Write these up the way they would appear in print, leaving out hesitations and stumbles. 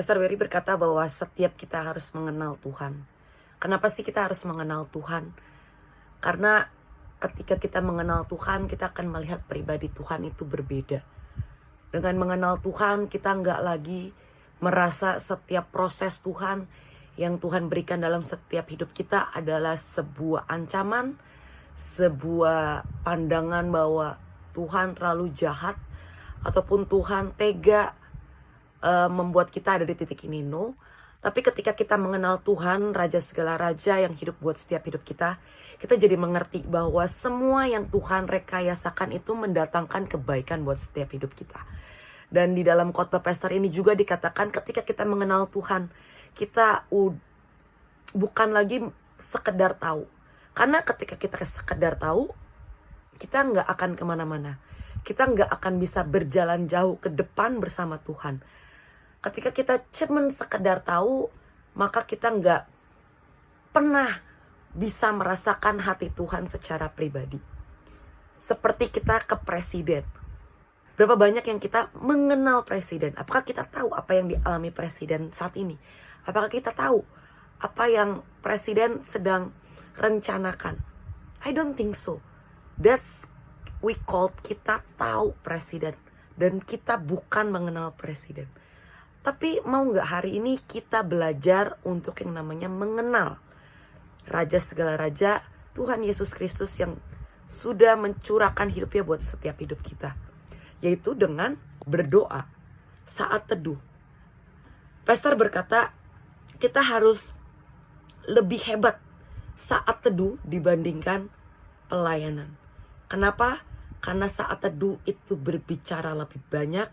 Pastor Wery berkata bahwa setiap kita harus mengenal Tuhan. Kenapa sih kita harus mengenal Tuhan? Karena ketika kita mengenal Tuhan, kita akan melihat pribadi Tuhan itu berbeda. Dengan mengenal Tuhan, kita nggak lagi merasa setiap proses Tuhan yang Tuhan berikan dalam setiap hidup kita adalah sebuah ancaman, sebuah pandangan bahwa Tuhan terlalu jahat, ataupun Tuhan tega membuat kita ada di titik ini. No. Tapi ketika kita mengenal Tuhan, Raja segala raja yang hidup buat setiap hidup kita jadi mengerti bahwa semua yang Tuhan rekayasakan itu mendatangkan kebaikan buat setiap hidup kita. Dan di dalam khotbah pastor ini juga dikatakan ketika kita mengenal Tuhan, kita bukan lagi sekedar tahu. Karena ketika kita sekedar tahu, kita nggak akan kemana-mana. Kita nggak akan bisa berjalan jauh ke depan bersama Tuhan. Ketika kita cuman sekedar tahu, maka kita nggak pernah bisa merasakan hati Tuhan secara pribadi. Seperti kita ke presiden. Berapa banyak yang kita mengenal presiden? Apakah kita tahu apa yang dialami presiden saat ini? Apakah kita tahu apa yang presiden sedang rencanakan? I don't think so. That's we call kita tahu presiden. Dan kita bukan mengenal presiden. Tapi mau gak hari ini kita belajar untuk yang namanya mengenal Raja segala raja, Tuhan Yesus Kristus yang sudah mencurahkan hidupnya buat setiap hidup kita. Yaitu dengan berdoa saat teduh. Pastor berkata kita harus lebih hebat saat teduh dibandingkan pelayanan. Kenapa? Karena saat teduh itu berbicara lebih banyak.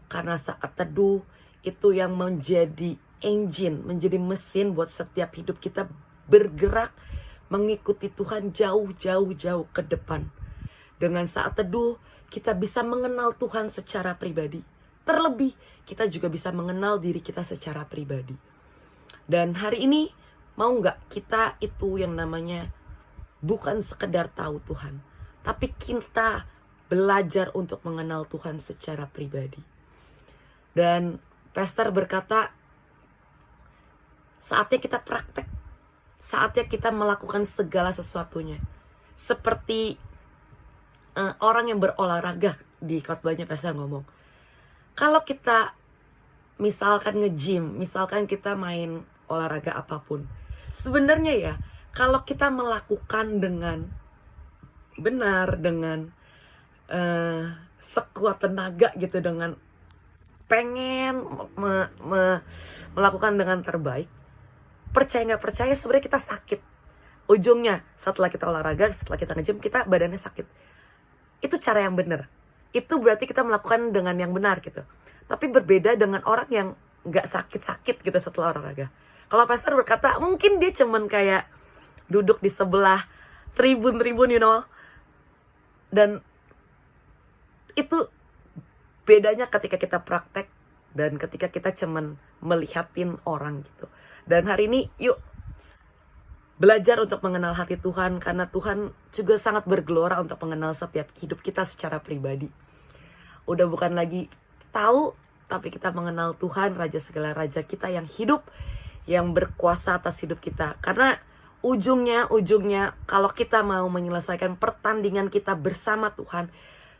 Karena saat teduh itu yang menjadi engine, menjadi mesin buat setiap hidup kita bergerak mengikuti Tuhan jauh ke depan. Dengan saat teduh, kita bisa mengenal Tuhan secara pribadi. Terlebih, kita juga bisa mengenal diri kita secara pribadi. Dan hari ini, mau gak kita itu yang namanya bukan sekedar tahu Tuhan, tapi kita belajar untuk mengenal Tuhan secara pribadi. Dan Pastor berkata, saatnya kita praktek. Saatnya kita melakukan segala sesuatunya. Seperti orang yang berolahraga, di khotbahnya Pastor ngomong. Kalau kita misalkan nge-gym, misalkan kita main olahraga apapun. Sebenarnya ya, kalau kita melakukan dengan benar, dengan sekuat tenaga gitu, dengan pengen melakukan dengan terbaik, percaya nggak percaya sebenarnya kita sakit. Ujungnya setelah kita olahraga, setelah kita nge-gym, kita badannya sakit. Itu cara yang benar. Itu berarti kita melakukan dengan yang benar gitu. Tapi berbeda dengan orang yang nggak sakit-sakit gitu setelah olahraga. Kalau pastor berkata mungkin dia cuman kayak duduk di sebelah tribun you know. Dan itu bedanya ketika kita praktek dan ketika kita cuman melihatin orang gitu. Dan hari ini yuk belajar untuk mengenal hati Tuhan, karena Tuhan juga sangat bergelora untuk mengenal setiap hidup kita secara pribadi. Udah bukan lagi tahu, tapi kita mengenal Tuhan, Raja segala raja kita yang hidup, yang berkuasa atas hidup kita. Karena ujungnya kalau kita mau menyelesaikan pertandingan kita bersama Tuhan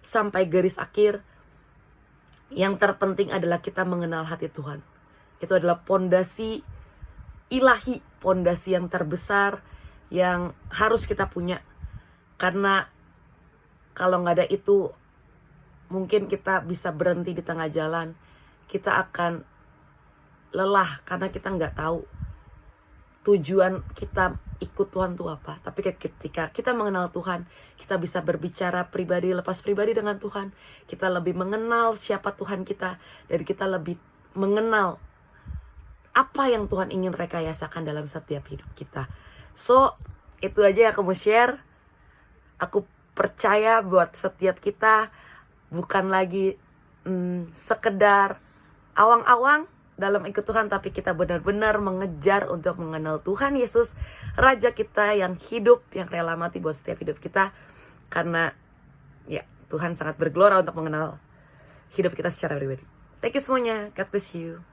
sampai garis akhir, yang terpenting adalah kita mengenal hati Tuhan. Itu adalah pondasi ilahi, pondasi yang terbesar yang harus kita punya. Karena kalau gak ada itu, mungkin kita bisa berhenti di tengah jalan. Kita akan lelah karena kita gak tahu tujuan kita ikut Tuhan itu apa. Tapi ketika kita mengenal Tuhan, kita bisa berbicara pribadi lepas pribadi dengan Tuhan. Kita lebih mengenal siapa Tuhan kita, dan kita lebih mengenal apa yang Tuhan ingin rekayasakan dalam setiap hidup kita. So, itu aja yang aku mau share. Aku percaya buat setiap kita bukan lagi sekedar awang-awang dalam ikut Tuhan, tapi kita benar-benar mengejar untuk mengenal Tuhan Yesus, Raja kita yang hidup, yang rela mati buat setiap hidup kita. Karena ya Tuhan sangat bergelora untuk mengenal hidup kita secara pribadi. Thank you semuanya, God bless you.